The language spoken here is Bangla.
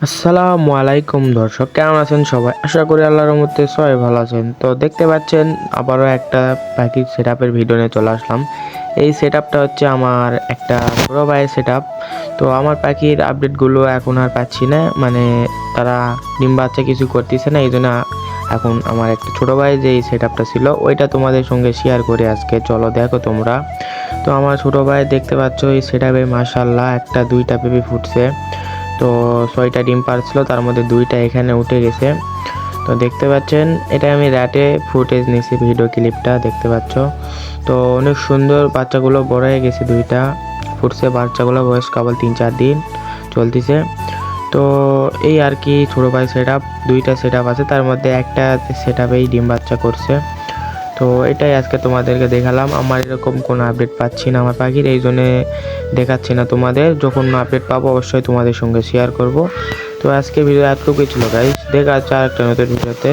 আসসালামু আলাইকুম দর্শক, কেমন আছেন সবাই? আশা করি আল্লাহর রহমতে সবাই ভালো আছেন। তো দেখতে পাচ্ছেন আবারও একটা পাখির সেটআপের ভিডিও নিয়ে চলে আসলাম। এই সেটআপটা হচ্ছে আমার একটা ছোটো ভাইয়ের সেটআপ। তো আমার পাখির আপডেটগুলো এখন আর পাচ্ছি না, মানে তারা ডিম বাচ্চা কিছু করতেছে না, এই জন্য এখন আমার একটা ছোটো ভাই যে এই সেটআপটা ছিল ওইটা তোমাদের সঙ্গে শেয়ার করে আজকে চলো দেখো তোমরা। তো আমার ছোটো ভাই দেখতে পাচ্ছ এই সেটআপে মাশাআল্লাহ একটা দুইটা বেবি ফুটছে। তো 6টা ডিম পারছিল, তার মধ্যে 2টা এখানে উঠে গেছে। তো দেখতে পাচ্ছেন এটা আমি রাতে ফুটেজ নিয়েছি, ভিডিও ক্লিপটা দেখতে পাচ্ছ। তো অনেক সুন্দর, বাচ্চাগুলো বড় হয়ে গেছে, 2টা ফুটছে, বাচ্চাগুলো বয়স কেবল 3-4 দিন চলতেছে। তো এই আর কি ছোটো ভাই সেটআপ, 2টা সেটআপ আছে, তার মধ্যে একটা সেটআপেই ডিম বাচ্চা করছে। তো এটাই আজকে তোমাদেরকে দেখালাম। আমার এরকম কোনো আপডেট পাচ্ছি না আমার পাখির, এই জন্যে দেখাচ্ছি না তোমাদের। যখন আপডেট পাবো অবশ্যই তোমাদের সঙ্গে শেয়ার করব। তো আজকে ভিডিও এতটুকুই ছিল গাইস, দেখা যাচ্ছে আরেকটা নতুন ভিডিওতে।